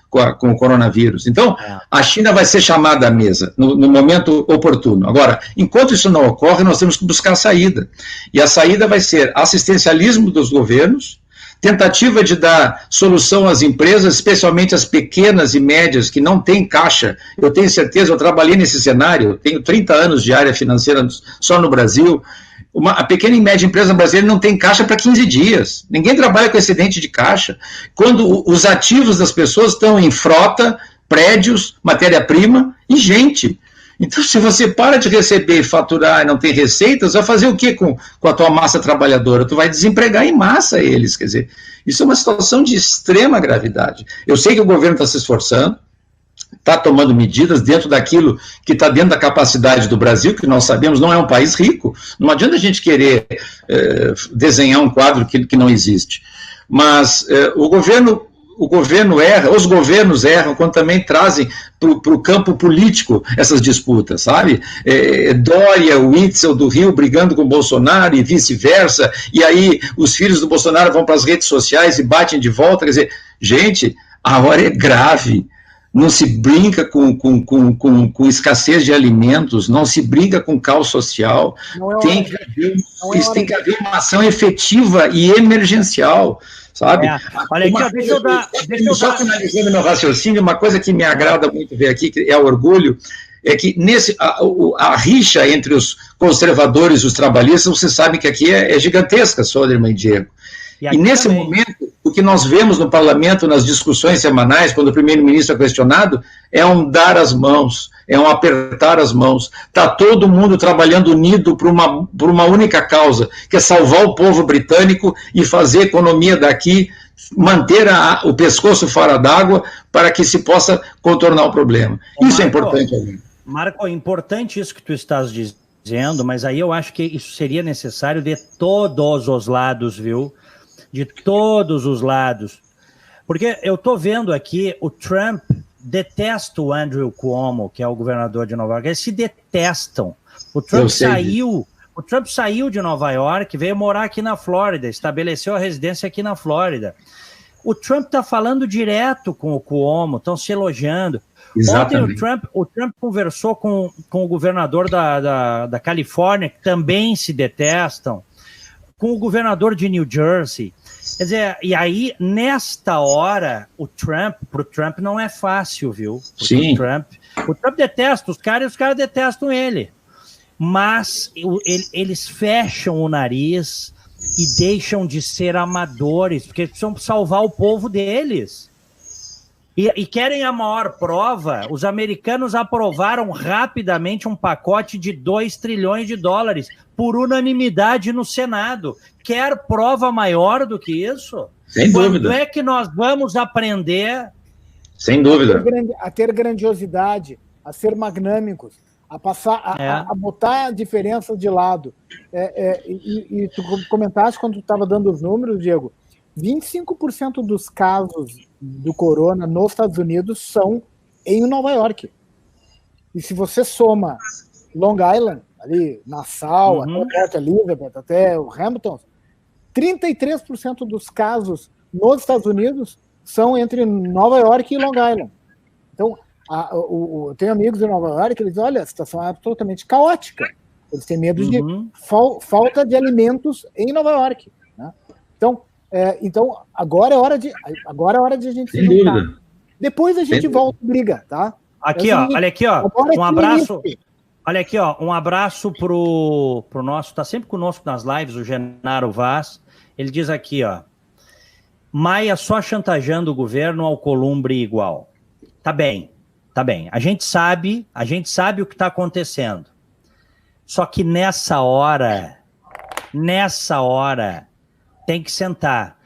com o coronavírus. Então, a China vai ser chamada à mesa no momento oportuno. Agora, enquanto isso não ocorre, nós temos que buscar a saída. E a saída vai ser assistencialismo dos governos, tentativa de dar solução às empresas, especialmente as pequenas e médias que não têm caixa. Eu tenho certeza, eu trabalhei nesse cenário, tenho 30 anos de área financeira só no Brasil, A pequena e média empresa brasileira não tem caixa para 15 dias. Ninguém trabalha com excedente de caixa. Quando os ativos das pessoas estão em frota, prédios, matéria-prima e gente. Então, se você para de receber, faturar e não tem receitas, vai fazer o quê com a tua massa trabalhadora? Tu vai desempregar em massa eles. Quer dizer, isso é uma situação de extrema gravidade. Eu sei que o governo está se esforçando, está tomando medidas dentro daquilo que está dentro da capacidade do Brasil, que nós sabemos não é um país rico. Não adianta a gente querer desenhar um quadro que não existe. Mas o governo erra, os governos erram quando também trazem para o campo político essas disputas, sabe? Dória, o Witzel do Rio brigando com o Bolsonaro e vice-versa, e aí os filhos do Bolsonaro vão para as redes sociais e batem de volta. Quer dizer, gente, a hora é grave. Não se brinca com escassez de alimentos, não se brinca com caos social. Tem que haver uma ação efetiva e emergencial, sabe? Olha aqui, só finalizando meu raciocínio, uma coisa que me agrada muito ver aqui, que é o orgulho, é que a rixa entre os conservadores e os trabalhistas, você sabe que aqui é gigantesca, Soderman e Diego. E nesse momento, o que nós vemos no parlamento, nas discussões semanais, quando o primeiro-ministro é questionado, é um dar as mãos, é um apertar as mãos. Está todo mundo trabalhando unido por uma única causa, que é salvar o povo britânico e fazer a economia daqui, manter o pescoço fora d'água, para que se possa contornar o problema. Isso é importante. Marco, é importante isso que tu estás dizendo, mas aí eu acho que isso seria necessário de todos os lados, viu? De todos os lados. Porque eu estou vendo aqui, o Trump detesta o Andrew Cuomo, que é o governador de Nova York. Eles se detestam. O Trump saiu de Nova York, veio morar aqui na Flórida, estabeleceu a residência aqui na Flórida. O Trump está falando direto com o Cuomo, estão se elogiando. Exatamente. Ontem o Trump conversou com o governador da Califórnia, que também se detestam, com o governador de New Jersey. Quer dizer, e aí, nesta hora, pro Trump não é fácil, viu? Sim. O Trump detesta os caras e os caras detestam ele. Mas eles fecham o nariz e deixam de ser amadores, porque eles precisam salvar o povo deles. E querem a maior prova, os americanos aprovaram rapidamente um pacote de 2 trilhões de dólares por unanimidade no Senado. Quer prova maior do que isso? Sem dúvida. Quando é que nós vamos aprender? Sem dúvida. A ter grandiosidade, a ser magnâmicos, a passar, a botar a diferença de lado. E tu comentaste quando tu estava dando os números, Diego, 25% dos casos do corona nos Estados Unidos são em Nova York. E se você soma Long Island, ali, Nassau, até Port Elizabeth, até o Hamptons, 33% dos casos nos Estados Unidos são entre Nova York e Long Island. Então, eu tenho amigos em Nova York que eles dizem, olha, a situação é absolutamente caótica. Eles têm medo de falta de alimentos em Nova York. Né? Então, agora é hora de a gente se juntar. Depois a gente volta e briga, tá? Aqui, olha aqui, ó, um abraço. Olha aqui, ó, um abraço pro nosso, tá sempre conosco nas lives, o Genaro Vaz. Ele diz aqui, ó, Maia só chantageando o governo, Alcolumbre igual. Tá bem. A gente sabe o que tá acontecendo. Só que nessa hora, tem que sentar.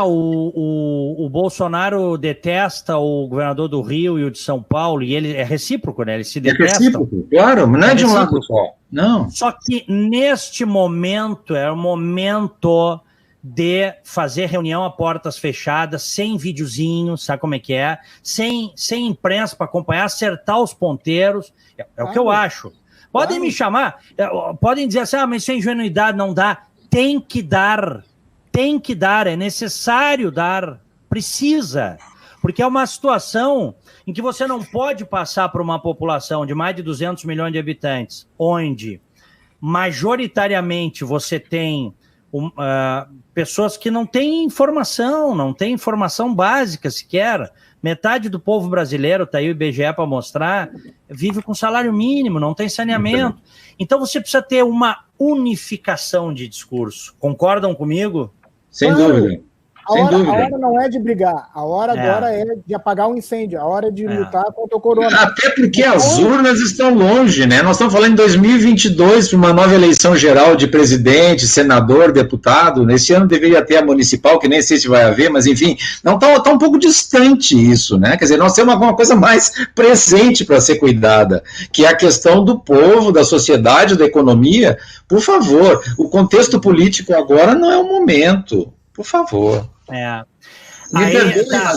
O Bolsonaro detesta o governador do Rio e o de São Paulo, e ele é recíproco, né? Eles se detestam. É recíproco, claro, mas não é de um lado só. Não. Só que neste momento, é o momento de fazer reunião a portas fechadas, sem videozinho, sabe como é que é? Sem imprensa para acompanhar, acertar os ponteiros. É o que eu acho. Podem me chamar, podem dizer assim, mas sem ingenuidade não dá. Tem que dar, é necessário dar, precisa, porque é uma situação em que você não pode passar por uma população de mais de 200 milhões de habitantes, onde majoritariamente você tem pessoas que não têm informação básica sequer, Metade do povo brasileiro, tá aí o IBGE para mostrar, vive com salário mínimo, não tem saneamento. Então você precisa ter uma unificação de discurso. Concordam comigo? Sem dúvida. A hora não é de brigar, a hora agora é de apagar um incêndio, a hora de lutar contra o corona. Até porque as urnas estão longe, né? Nós estamos falando em 2022 para uma nova eleição geral de presidente, senador, deputado. Nesse ano deveria ter a municipal, que nem sei se vai haver, mas enfim, não está um pouco distante isso, né? Quer dizer, nós temos alguma coisa mais presente para ser cuidada, que é a questão do povo, da sociedade, da economia. Por favor, o contexto político agora não é o momento. Por favor. Mas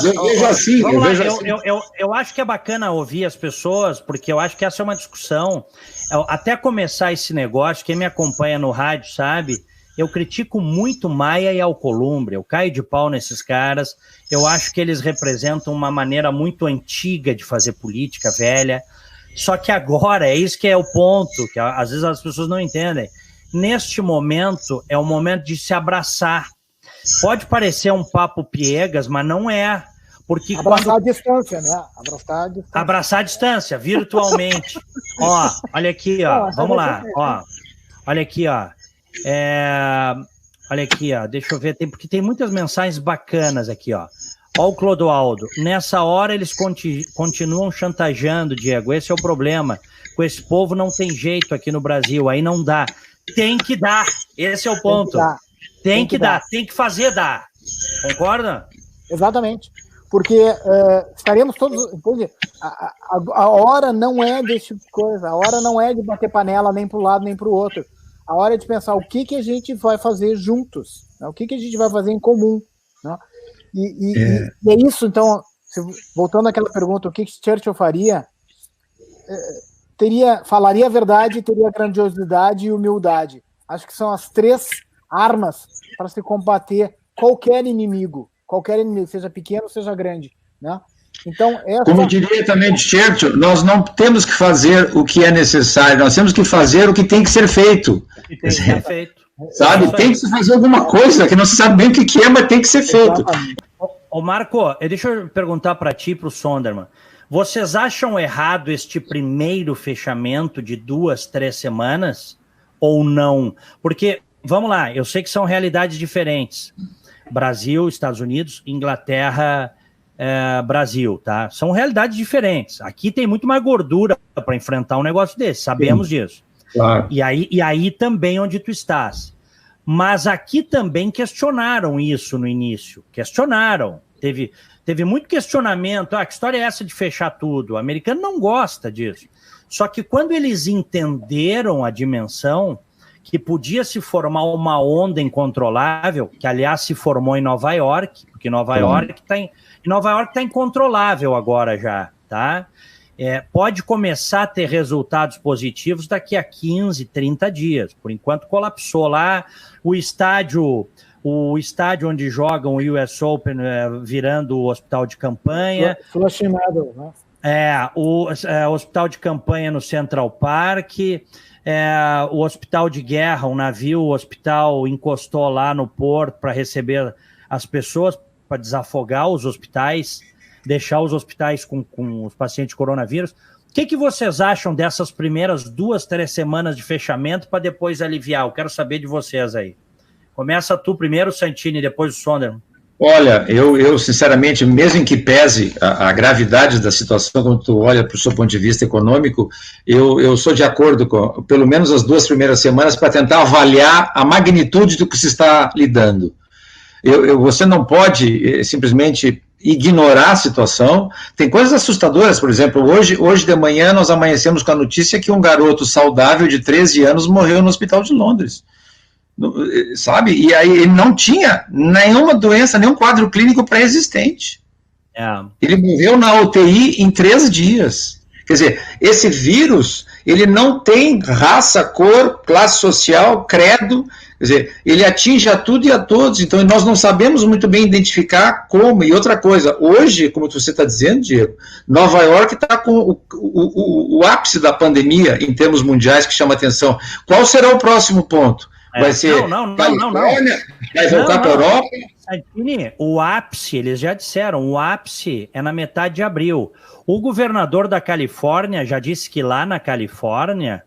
eu vejo assim. Eu acho que é bacana ouvir as pessoas, porque eu acho que essa é uma discussão. Até começar esse negócio, quem me acompanha no rádio sabe, eu critico muito Maia e Alcolumbre, eu caio de pau nesses caras, eu acho que eles representam uma maneira muito antiga de fazer política, velha, só que agora, é isso que é o ponto, que às vezes as pessoas não entendem, neste momento é o momento de se abraçar. Pode parecer um papo piegas, mas não é. Porque abraçar a distância, né? Abraçar a distância, virtualmente. Ó, olha aqui, ó. Vamos lá, ó. Olha aqui, ó. Olha aqui, ó. Deixa eu ver, porque tem muitas mensagens bacanas aqui, ó. Ó o Clodoaldo. Nessa hora eles continuam chantageando, Diego. Esse é o problema. Com esse povo não tem jeito aqui no Brasil. Aí não dá. Tem que dar. Esse é o ponto. Tem que dar, tem que fazer dar. Concorda? Exatamente. Porque estaremos todos... Entende? A hora não é desse tipo de coisa. A hora não é de bater panela nem para um lado nem para o outro. A hora é de pensar o que a gente vai fazer juntos. Né? O que a gente vai fazer em comum. Né? E é isso, então, voltando àquela pergunta, o que Churchill faria? Falaria a verdade, teria grandiosidade e humildade. Acho que são as 3 armas para se combater qualquer inimigo, seja pequeno, seja grande, né? Então, como diria também Churchill, nós não temos que fazer o que é necessário, nós temos que fazer o que tem que ser feito. Sabe? Tem que se fazer alguma coisa que não se sabe bem o que é, mas tem que ser feito. Ô Marco, deixa eu perguntar para ti e para o Sondermann. Vocês acham errado este primeiro fechamento de 2, 3 semanas ou não? Porque vamos lá, eu sei que são realidades diferentes. Brasil, Estados Unidos, Inglaterra, Brasil, tá? São realidades diferentes. Aqui tem muito mais gordura para enfrentar um negócio desse, sabemos disso. Claro. E aí também onde tu estás. Mas aqui também questionaram isso no início. Questionaram. Teve muito questionamento. Que história é essa de fechar tudo? O americano não gosta disso. Só que quando eles entenderam a dimensão, que podia se formar uma onda incontrolável, que aliás se formou em Nova York, porque Nova York está incontrolável agora já, tá? Pode começar a ter resultados positivos daqui a 15, 30 dias. Por enquanto colapsou lá o estádio onde jogam o US Open virando o hospital de campanha. Flushingado, né? O hospital de campanha no Central Park. O hospital de guerra, um navio, o hospital encostou lá no porto para receber as pessoas, para desafogar os hospitais, deixar os hospitais com os pacientes de coronavírus. O que vocês acham dessas primeiras 2, 3 semanas de fechamento para depois aliviar? Eu quero saber de vocês aí. Começa tu primeiro, Santini, depois o Sondermann. Olha, eu sinceramente, mesmo em que pese a gravidade da situação, quando tu olha para o seu ponto de vista econômico, eu sou de acordo com, pelo menos as 2 primeiras semanas, para tentar avaliar a magnitude do que se está lidando. Você não pode simplesmente ignorar a situação. Tem coisas assustadoras, por exemplo, hoje de manhã nós amanhecemos com a notícia que um garoto saudável de 13 anos morreu no hospital de Londres. Sabe? E aí ele não tinha nenhuma doença, nenhum quadro clínico pré-existente. Ele morreu na UTI em 3 dias. Quer dizer, esse vírus, ele não tem raça, cor, classe social, credo, quer dizer, ele atinge a tudo e a todos, então nós não sabemos muito bem identificar como. E outra coisa, hoje, como você está dizendo, Diego, Nova York está com o ápice da pandemia em termos mundiais que chama atenção. Qual será o próximo ponto? Vai ser não. Califórnia? Vai voltar para a Europa? Santini, o ápice, eles já disseram, o ápice é na metade de abril. O governador da Califórnia já disse que lá na Califórnia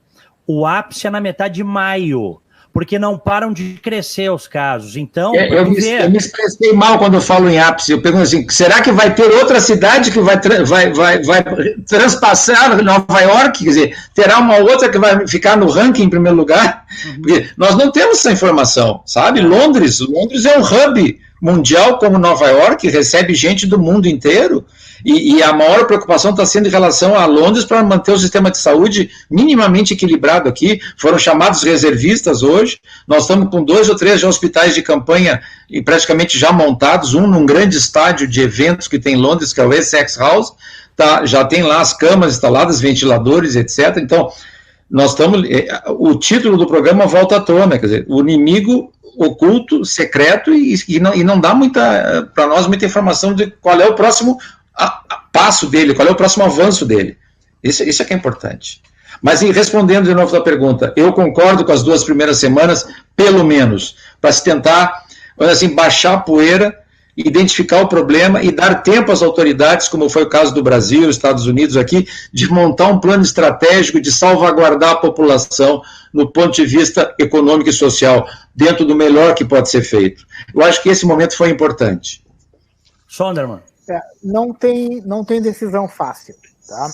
o ápice é na metade de maio, porque não param de crescer os casos. Então, eu me expressei mal quando eu falo em ápice. Eu pergunto assim, será que vai ter outra cidade que vai transpassar Nova York? Quer dizer, terá uma outra que vai ficar no ranking em primeiro lugar? Porque nós não temos essa informação, sabe? Londres é um hub mundial como Nova York, recebe gente do mundo inteiro, e a maior preocupação está sendo em relação a Londres para manter o sistema de saúde minimamente equilibrado aqui. Foram chamados reservistas hoje, nós estamos com 2 ou 3 hospitais de campanha e praticamente já montados, um num grande estádio de eventos que tem em Londres, que é o Essex House, já tem lá as camas instaladas, ventiladores, etc. Então, nós estamos, o título do programa volta à tona, quer dizer, o inimigo oculto, secreto, e não dá para nós muita informação de qual é o próximo passo dele, qual é o próximo avanço dele. Isso é que é importante. Mas, respondendo de novo a pergunta, eu concordo com as 2 primeiras semanas, pelo menos, para se tentar, assim, baixar a poeira, identificar o problema e dar tempo às autoridades, como foi o caso do Brasil, Estados Unidos aqui, de montar um plano estratégico de salvaguardar a população no ponto de vista econômico e social, dentro do melhor que pode ser feito. Eu acho que esse momento foi importante. Sondermann. Não tem decisão fácil, tá?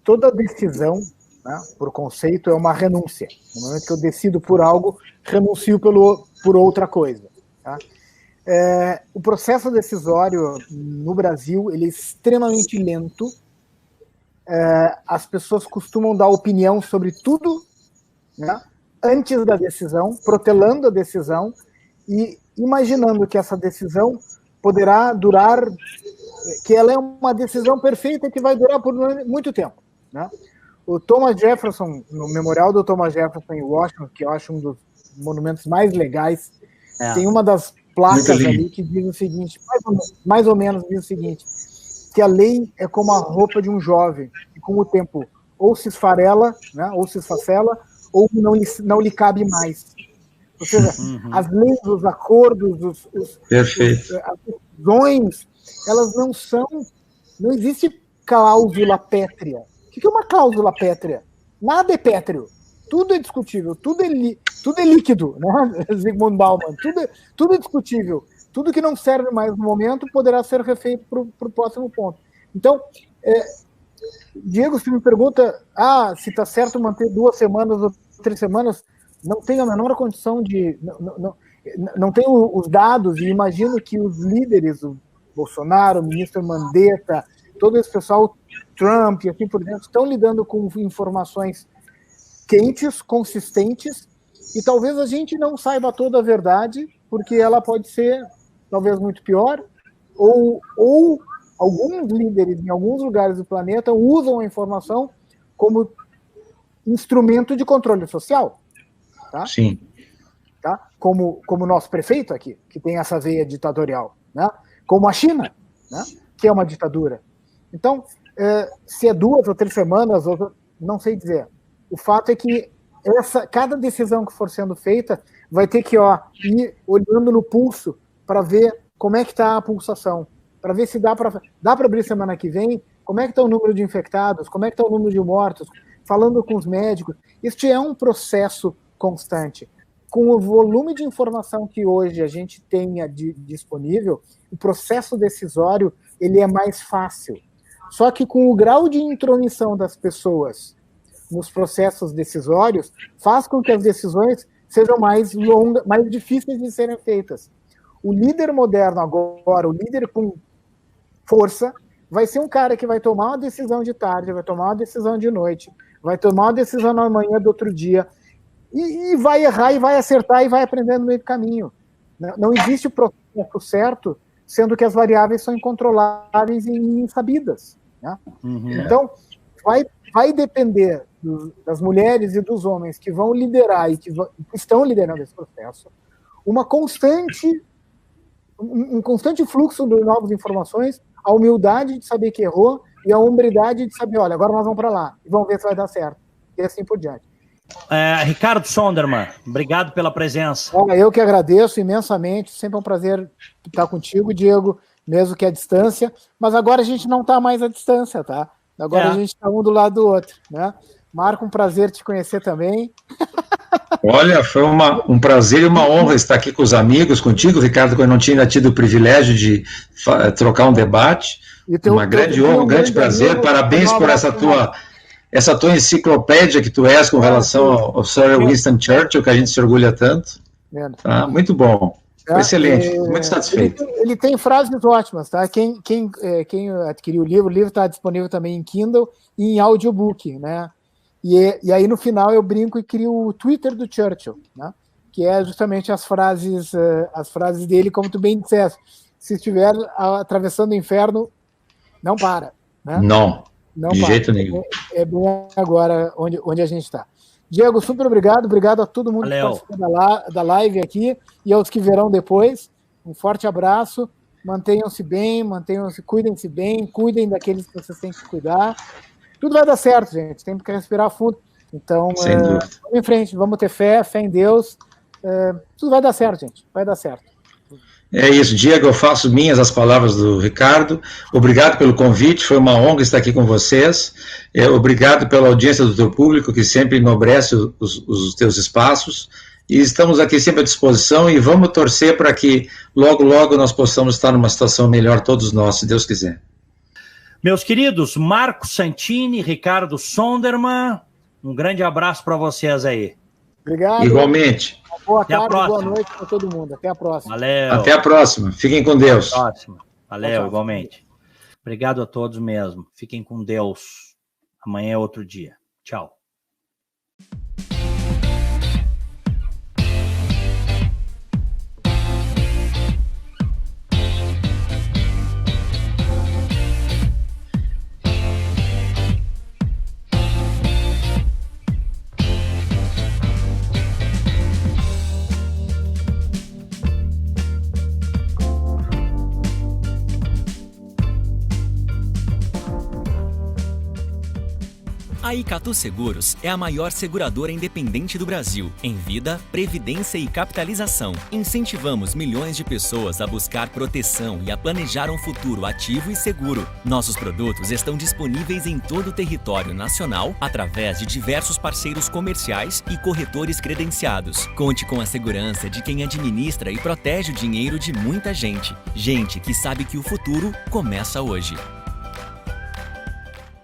Toda decisão, né, por conceito, é uma renúncia. No momento que eu decido por algo, renuncio por outra coisa, tá? O processo decisório no Brasil ele é extremamente lento. As pessoas costumam dar opinião sobre tudo, né, antes da decisão, protelando a decisão e imaginando que essa decisão poderá durar, que ela é uma decisão perfeita que vai durar por muito tempo, né? O Thomas Jefferson, no memorial do Thomas Jefferson em Washington, que eu acho um dos monumentos mais legais, tem uma das placas ali que diz o seguinte, mais ou menos diz o seguinte, que a lei é como a roupa de um jovem, que com o tempo ou se esfarela, né, ou se esfacela, ou não lhe cabe mais. Ou seja, as leis, os acordos, as decisões, elas não existe cláusula pétrea. O que é uma cláusula pétrea? Nada é pétreo. Tudo é discutível, tudo é líquido, né? Zygmunt Bauman, tudo é discutível. Tudo que não serve mais no momento poderá ser refeito para o próximo ponto. Então, Diego, se me pergunta se está certo manter 2 semanas ou 3 semanas, não tenho a menor condição de... Não tenho os dados e imagino que os líderes, o Bolsonaro, o ministro Mandetta, todo esse pessoal, Trump e assim por diante, estão lidando com informações quentes, consistentes, e talvez a gente não saiba toda a verdade, porque ela pode ser talvez muito pior, ou alguns líderes em alguns lugares do planeta usam a informação como instrumento de controle social. Tá? Sim. Tá? Como o nosso prefeito aqui, que tem essa veia ditatorial, né? Como a China, né? Que é uma ditadura. Então, se é 2 ou 3 semanas, não sei dizer. O fato é que cada decisão que for sendo feita vai ter que ir olhando no pulso para ver como é que está a pulsação, para ver se dá para abrir semana que vem, como é que está o número de infectados, como é que está o número de mortos, falando com os médicos. Este é um processo constante. Com o volume de informação que hoje a gente tem disponível, o processo decisório ele é mais fácil. Só que com o grau de intromissão das pessoas nos processos decisórios, faz com que as decisões sejam mais longas, mais difíceis de serem feitas. O líder moderno agora, o líder com força, vai ser um cara que vai tomar uma decisão de tarde, vai tomar uma decisão de noite, vai tomar uma decisão na manhã do outro dia, e vai errar, e vai acertar, e vai aprender no meio do caminho. Não existe o processo certo, sendo que as variáveis são incontroláveis e insabidas, né? Então, vai depender das mulheres e dos homens que vão liderar e que estão liderando esse processo, um constante fluxo de novas informações, a humildade de saber que errou e a hombridade de saber, olha, agora nós vamos para lá e vamos ver se vai dar certo, e assim por diante. Ricardo Sondermann, obrigado pela presença. Eu que agradeço imensamente, sempre é um prazer estar contigo, Diego, mesmo que à distância, mas agora a gente não está mais à distância, tá? Agora a gente está um do lado do outro, né? Marco, um prazer te conhecer também. Olha, foi um prazer e uma honra estar aqui com os amigos, contigo, Ricardo, que eu não tinha tido o privilégio de trocar um debate. Uma grande honra, um grande prazer. Parabéns por essa tua enciclopédia que tu és com relação ao Sir Winston Churchill, que a gente se orgulha tanto. Tá? Muito bom. Foi excelente, muito satisfeito. Ele tem frases ótimas, tá? Quem adquiriu o livro está disponível também em Kindle e em audiobook, né? E aí no final eu brinco e crio o Twitter do Churchill, né? Que é justamente as frases dele, como tu bem disseste. Se estiver atravessando o inferno, não para. Né? Não de para. jeito nenhum. É bem agora onde a gente está. Diego, super obrigado a todo mundo que participou da live aqui e aos que verão depois. Um forte abraço, mantenham-se bem, cuidem-se bem, cuidem daqueles que vocês têm que cuidar. Tudo vai dar certo, gente, tem que respirar fundo. Então, vamos em frente, vamos ter fé em Deus. Tudo vai dar certo, gente, vai dar certo. É isso, Diego, eu faço minhas as palavras do Ricardo. Obrigado pelo convite, foi uma honra estar aqui com vocês. Obrigado pela audiência do teu público, que sempre enobrece os teus espaços. E estamos aqui sempre à disposição e vamos torcer para que logo, logo nós possamos estar numa situação melhor, todos nós, se Deus quiser. Meus queridos, Marco Santini, Ricardo Sondermann, um grande abraço para vocês aí. Obrigado. Igualmente. Boa tarde, boa noite para todo mundo. Até a próxima. Valeu. Até a próxima. Fiquem com Deus. Até a próxima. Valeu, igualmente. Obrigado a todos mesmo. Fiquem com Deus. Amanhã é outro dia. Tchau. A Icatu Seguros é a maior seguradora independente do Brasil, em vida, previdência e capitalização. Incentivamos milhões de pessoas a buscar proteção e a planejar um futuro ativo e seguro. Nossos produtos estão disponíveis em todo o território nacional através de diversos parceiros comerciais e corretores credenciados. Conte com a segurança de quem administra e protege o dinheiro de muita gente. Gente que sabe que o futuro começa hoje.